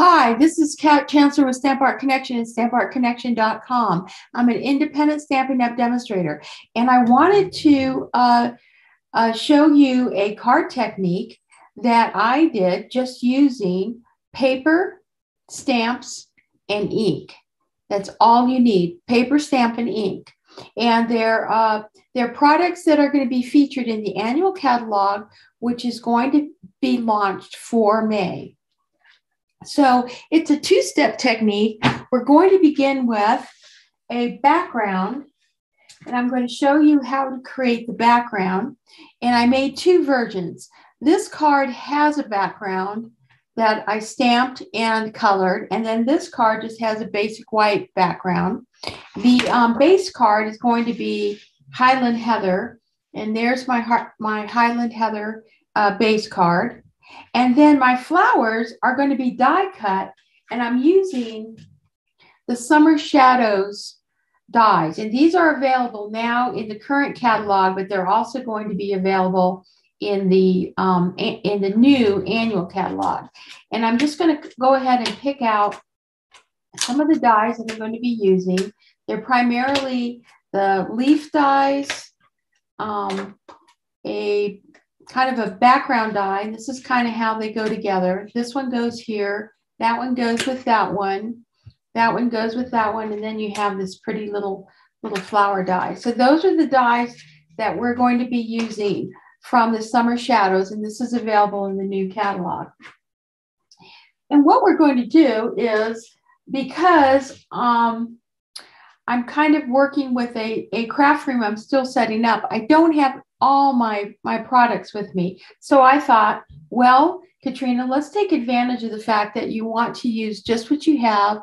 Hi, this is Kat Chancellor with Stamp Art Connection and StampArtConnection.com. I'm an independent Stampin' Up! Demonstrator, and I wanted to show you a card technique that I did just using paper, stamps, and ink. That's all you need, paper, stamp, and ink. And they're products that are going to be featured in the annual catalog, which is going to be launched for May. So it's a two-step technique. We're going to begin with a background, and I'm going to show you how to create the background. And I made two versions. This card has a background that I stamped and colored, and then this card just has a basic white background. The base card is going to be Highland Heather, and there's my Highland Heather base card. And then my flowers are going to be die cut, and I'm using the Summer Shadows dies. And these are available now in the current catalog, but they're also going to be available in the new annual catalog. And I'm just going to go ahead and pick out some of the dies that I'm going to be using. They're primarily the leaf dies, a kind of a background die. This is kind of how they go together. This one goes here. That one goes with that one. That one goes with that one. And then you have this pretty little flower die. So those are the dies that we're going to be using from the Summer Shadows. And this is available in the new catalog. And what we're going to do is, because I'm kind of working with a craft room I'm still setting up, I don't have all my products with me. So I thought, well, Katrina, let's take advantage of the fact that you want to use just what you have.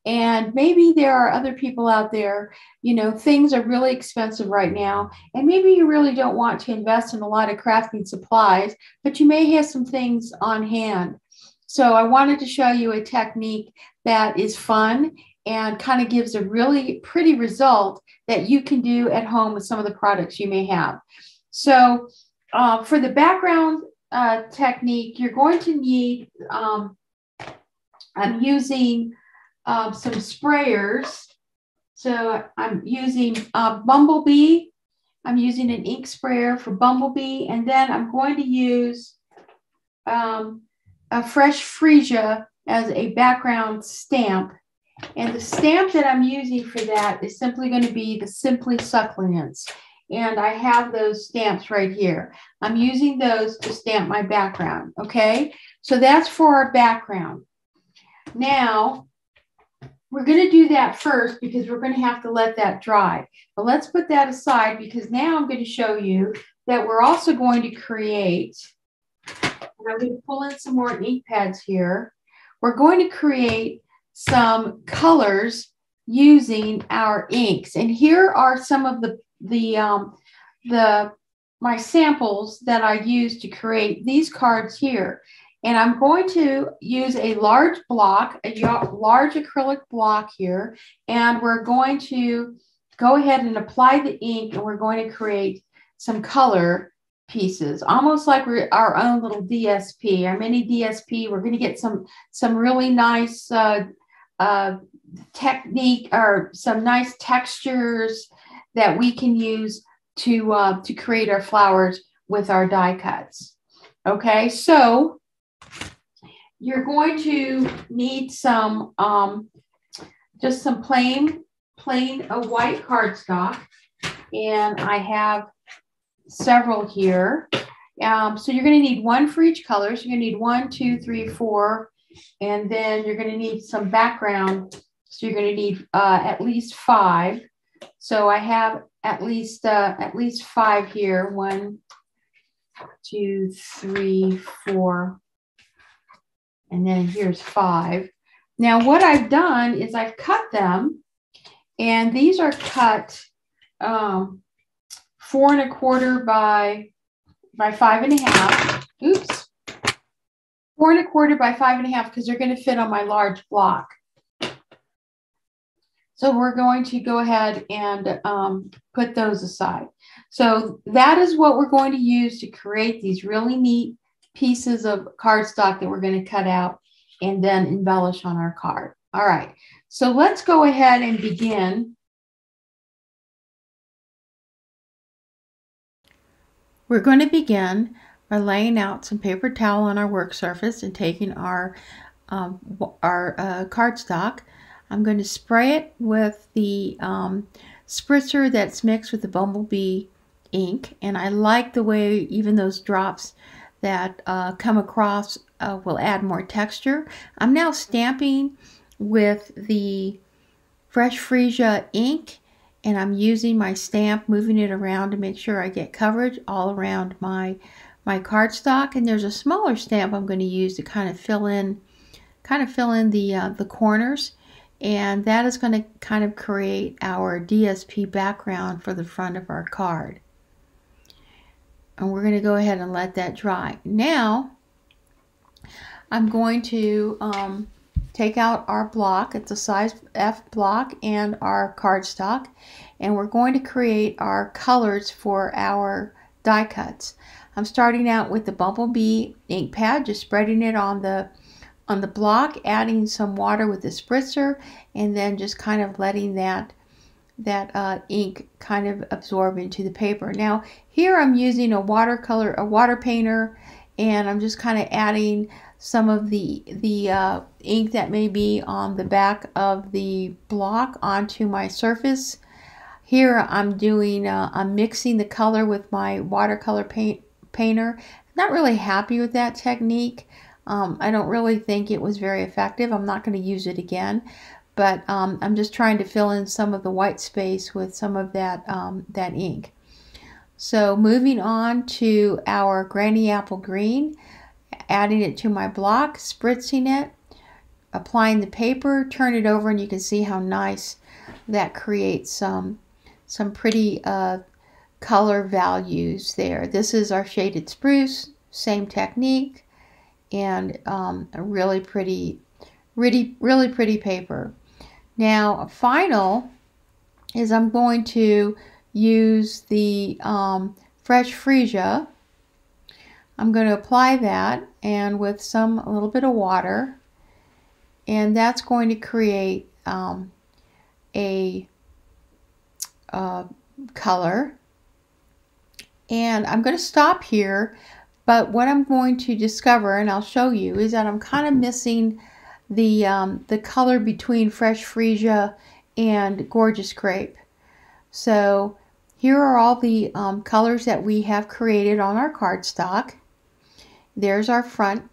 And maybe there are other people out there, you know, things are really expensive right now. And maybe you really don't want to invest in a lot of crafting supplies, but you may have some things on hand. So I wanted to show you a technique that is fun and kind of gives a really pretty result that you can do at home with some of the products you may have. So for the background technique, you're going to need, I'm using some sprayers. So I'm using Bumblebee. I'm using an ink sprayer for Bumblebee. And then I'm going to use a fresh freesia as a background stamp. And the stamp that I'm using for that is simply going to be the Simply Succulents. And I have those stamps right here. I'm using those to stamp my background, okay? So that's for our background. Now, we're going to do that first because we're going to have to let that dry. But let's put that aside because now I'm going to show you that we're also going to create, and I'm going to pull in some more ink pads here. We're going to create some colors using our inks. And here are some of my samples that I used to create these cards here. And I'm going to use a large block, a large acrylic block here. And we're going to go ahead and apply the ink, and we're going to create some color pieces, almost like we're our own little DSP, our mini DSP. We're going to get some really nice technique or some nice textures that we can use to create our flowers with our die cuts. Okay, so you're going to need some just some plain white cardstock, and I have several here. So you're going to need one for each color. So you're going to need 1, 2, 3, 4, and then you're going to need some background. So you're going to need at least 5. So I have at least 5 here. 1, 2, 3, 4, and then here's 5. Now what I've done is I've cut them, and these are cut 4 1/4 by 5 1/2. Oops. 4 1/4 by 5 1/2 because they're going to fit on my large block. So we're going to go ahead and put those aside. So that is what we're going to use to create these really neat pieces of cardstock that we're going to cut out and then embellish on our card. All right, so let's go ahead and begin. We're going to begin by laying out some paper towel on our work surface and taking our cardstock. I'm going to spray it with the spritzer that's mixed with the bumblebee ink, and I like the way even those drops that come across will add more texture. I'm now stamping with the Fresh Freesia ink, and I'm using my stamp, moving it around to make sure I get coverage all around my cardstock. And there's a smaller stamp I'm going to use to kind of fill in the corners, and that is going to kind of create our DSP background for the front of our card. And we're going to go ahead and let that dry. Now I'm going to take out our block. It's a size F block and our cardstock, and we're going to create our colors for our die cuts. I'm starting out with the bumblebee ink pad, just spreading it on the block, adding some water with the spritzer, and then just kind of letting that ink kind of absorb into the paper. Now here I'm using a water painter, and I'm just kind of adding some of the ink that may be on the back of the block onto my surface. Here I'm mixing the color with my watercolor painter. Not really happy with that technique. I don't really think it was very effective. I'm not going to use it again, but I'm just trying to fill in some of the white space with some of that ink. So moving on to our Granny Apple Green, adding it to my block, spritzing it, applying the paper, turn it over, and you can see how nice that creates some pretty color values there. This is our shaded spruce, same technique, and a really pretty paper. Now, final is I'm going to use the Fresh Freesia. I'm going to apply that, and with a little bit of water, and that's going to create a color. And I'm going to stop here, but what I'm going to discover, and I'll show you, is that I'm kind of missing the color between Fresh Freesia and Gorgeous Grape. So here are all the colors that we have created on our cardstock. There's our front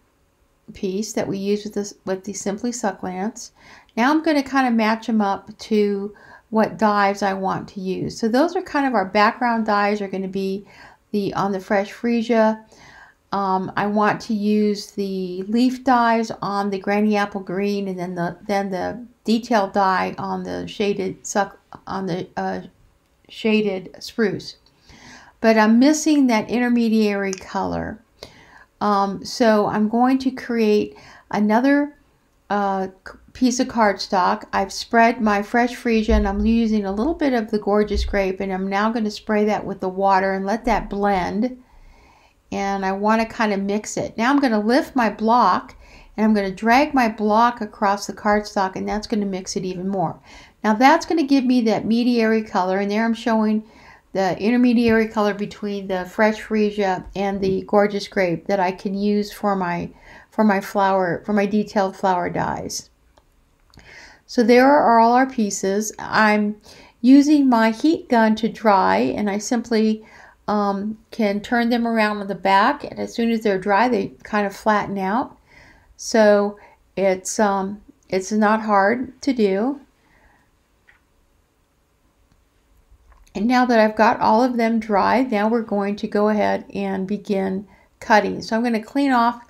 piece that we use with the Simply Succulents. Now I'm going to kind of match them up to what dies I want to use. So those are kind of our background dies are going to be on the Fresh Freesia. I want to use the leaf dies on the Granny Apple Green, and then the detail die on the shaded spruce. But I'm missing that intermediary color. So I'm going to create another piece of cardstock. I've spread my Fresh Freesia, and I'm using a little bit of the Gorgeous Grape, and I'm now going to spray that with the water and let that blend. And I want to kind of mix it. Now I'm going to lift my block, and I'm going to drag my block across the cardstock, and that's going to mix it even more. Now that's going to give me that mediary color, and there I'm showing the intermediary color between the Fresh Freesia and the Gorgeous Grape that I can use for my detailed flower dies. So there are all our pieces. I'm using my heat gun to dry, and I simply can turn them around on the back, and as soon as they're dry, they kind of flatten out. So it's not hard to do. And now that I've got all of them dry, now we're going to go ahead and begin cutting. So I'm going to clean off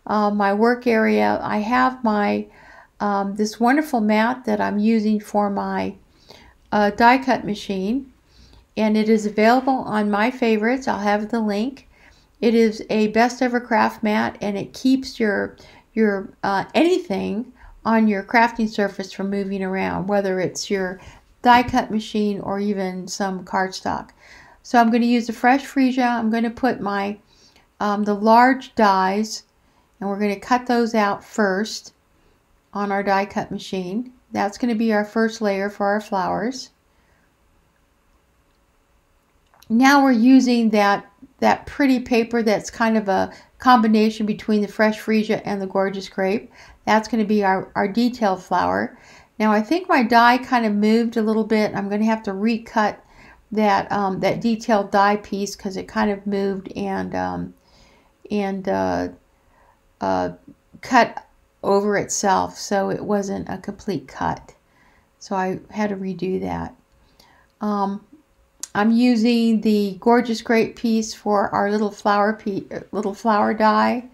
my work area. I have my this wonderful mat that I'm using for my die cut machine, and it is available on my favorites. I'll have the link. It is a best ever craft mat, and it keeps your anything on your crafting surface from moving around, whether it's your die cut machine or even some cardstock. So I'm going to use the Fresh Freesia. I'm going to put my the large dies, and we're going to cut those out first. on our die cut machine. That's going to be our first layer for our flowers. Now we're using that pretty paper that's kind of a combination between the fresh freesia and the gorgeous grape. That's going to be our detailed flower. Now I think my die kind of moved a little bit. I'm going to have to recut that detailed die piece because it kind of moved and cut over itself, so it wasn't a complete cut. So I had to redo that. I'm using the gorgeous grape piece for our little flower die,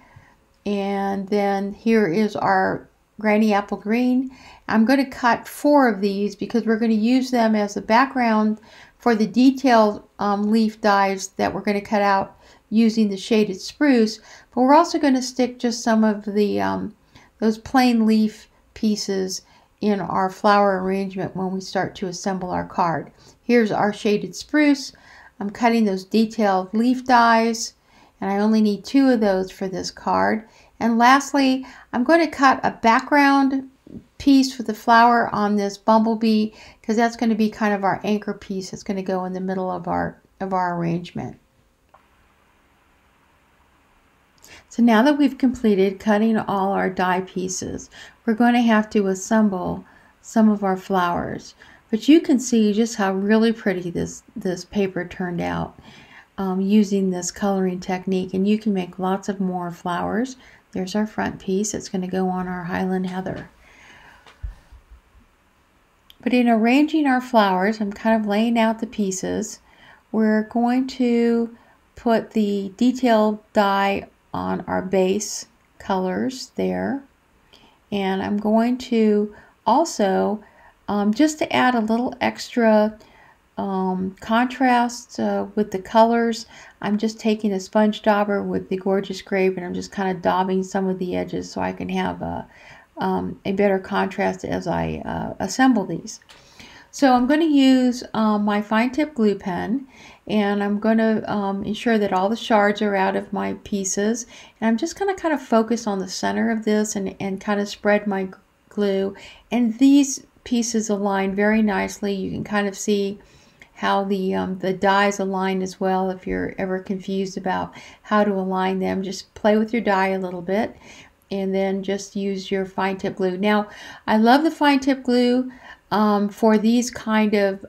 and then here is our granny apple green. I'm going to cut 4 of these because we're going to use them as the background for the detailed leaf dies that we're going to cut out using the shaded spruce. But we're also going to stick just some of the those plain leaf pieces in our flower arrangement when we start to assemble our card. Here's our shaded spruce. I'm cutting those detailed leaf dies, and I only need 2 of those for this card. And lastly, I'm going to cut a background piece for the flower on this bumblebee because that's going to be kind of our anchor piece that's going to go in the middle of our arrangement. So now that we've completed cutting all our die pieces, we're going to have to assemble some of our flowers. But you can see just how really pretty this paper turned out using this coloring technique, and you can make lots of more flowers. There's our front piece. It's going to go on our Highland Heather. But in arranging our flowers, I'm kind of laying out the pieces. We're going to put the detailed die on our base colors there, and I'm going to also just to add a little extra contrast with the colors, I'm just taking a sponge dauber with the gorgeous grape and I'm just kind of daubing some of the edges so I can have a better contrast as I assemble these. So I'm going to use my fine tip glue pen, and I'm going to ensure that all the shards are out of my pieces, and I'm just going to kind of focus on the center of this and kind of spread my glue, and these pieces align very nicely. You can kind of see how the dies align as well. If you're ever confused about how to align them, just play with your die a little bit and then just use your fine tip glue. Now I love the fine tip glue for these kind of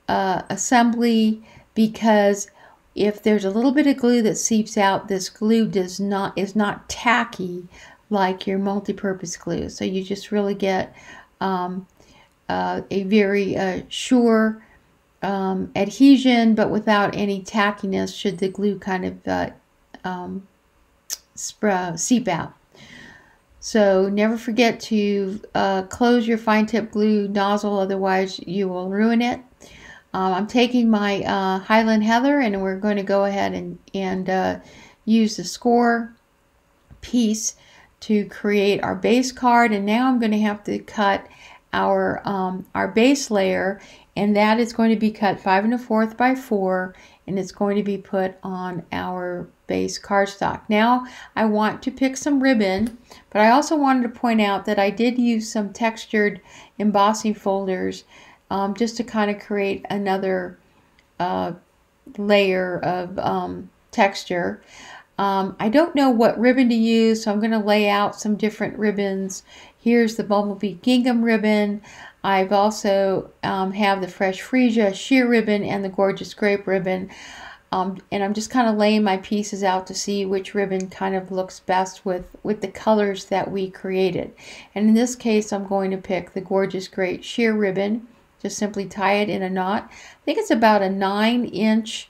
assembly, because if there's a little bit of glue that seeps out, this glue is not tacky like your multi-purpose glue. So you just really get a very sure adhesion, but without any tackiness should the glue kind of seep out. So never forget to close your fine tip glue nozzle, otherwise you will ruin it. I'm taking my Highland Heather, and we're going to go ahead and use the score piece to create our base card. And now I'm going to have to cut our base layer, and that is going to be cut 5 1/4 by 4, and it's going to be put on our base cardstock. Now I want to pick some ribbon, but I also wanted to point out that I did use some textured embossing folders just to kind of create another layer of texture. I don't know what ribbon to use, so I'm going to lay out some different ribbons. Here's the Bumblebee Gingham ribbon. I've also have the Fresh Freesia sheer ribbon and the Gorgeous Grape ribbon. And I'm just kind of laying my pieces out to see which ribbon kind of looks best with the colors that we created. And in this case, I'm going to pick the Gorgeous Grape sheer ribbon. Just simply tie it in a knot. I think it's about a 9-inch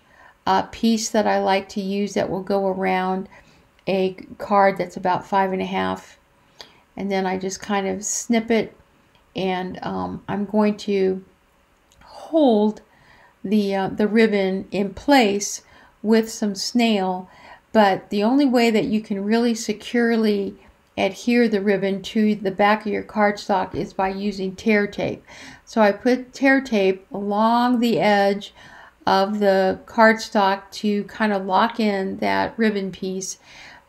piece that I like to use that will go around a card that's about 5 1/2. And then I just kind of snip it, and I'm going to hold the ribbon in place with some snail, but the only way that you can really securely adhere the ribbon to the back of your cardstock is by using tear tape. So I put tear tape along the edge of the cardstock to kind of lock in that ribbon piece,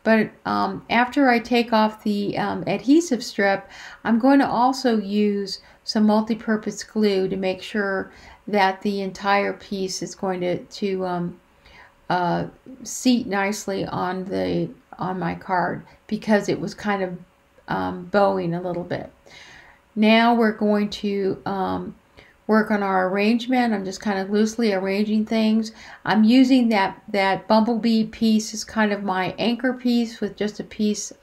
But after I take off the adhesive strip, I'm going to also use some multi-purpose glue to make sure that the entire piece is going to seat nicely on my card, because it was kind of bowing a little bit. Now we're going to work on our arrangement. I'm just kind of loosely arranging things. I'm using that bumblebee piece as kind of my anchor piece, with just a piece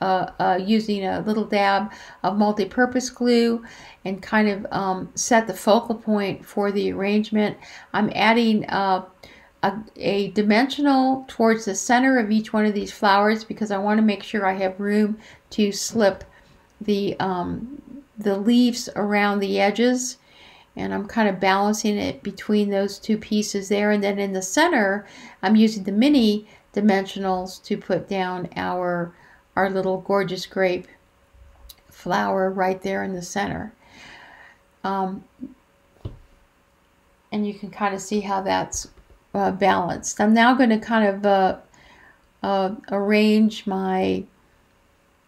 using a little dab of multi-purpose glue, and kind of set the focal point for the arrangement. I'm adding a dimensional towards the center of each one of these flowers, because I want to make sure I have room to slip the leaves around the edges. And I'm kind of balancing it between those two pieces there. And then in the center, I'm using the mini dimensionals to put down our little gorgeous grape flower right there in the center. And you can kind of see how that's balanced. I'm now going to kind of arrange my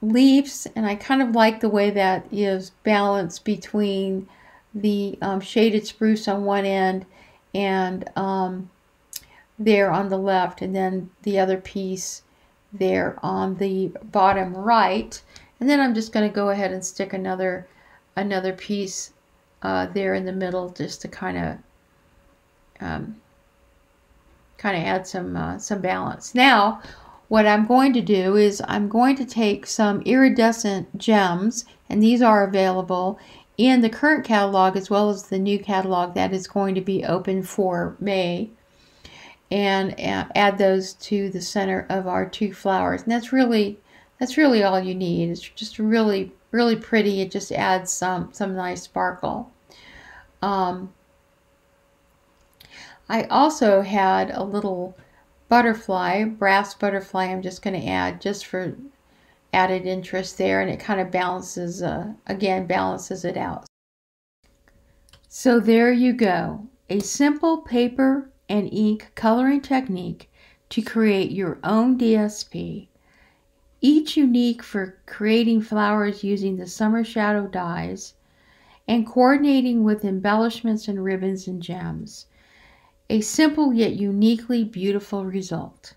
leaves, and I kind of like the way that is balanced between the shaded spruce on one end and there on the left, and then the other piece there on the bottom right. And then I'm just going to go ahead and stick another piece there in the middle, just to kind of add some balance. Now what I'm going to do is I'm going to take some iridescent gems, and these are available in the current catalog as well as the new catalog that is going to be open for May, and add those to the center of our two flowers. And that's really all you need. It's just really pretty. It just adds some nice sparkle. I also had a little butterfly, brass butterfly, I'm just going to add just for added interest there, and it kind of balances it out. So there you go, a simple paper and ink coloring technique to create your own DSP, each unique for creating flowers using the summer shadow dyes and coordinating with embellishments and ribbons and gems. A simple yet uniquely beautiful result.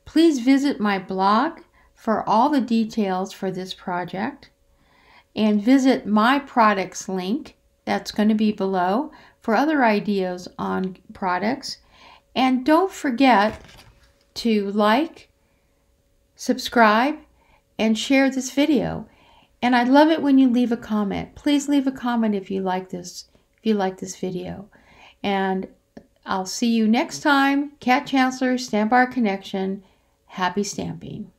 Please visit my blog for all the details for this project, and visit my products link that's going to be below for other ideas on products. And don't forget to like, subscribe, and share this video. And I'd love it when you leave a comment. Please leave a comment if you like this video. And I'll see you next time. Kat Chancellor, Stamp Art Connection. Happy stamping.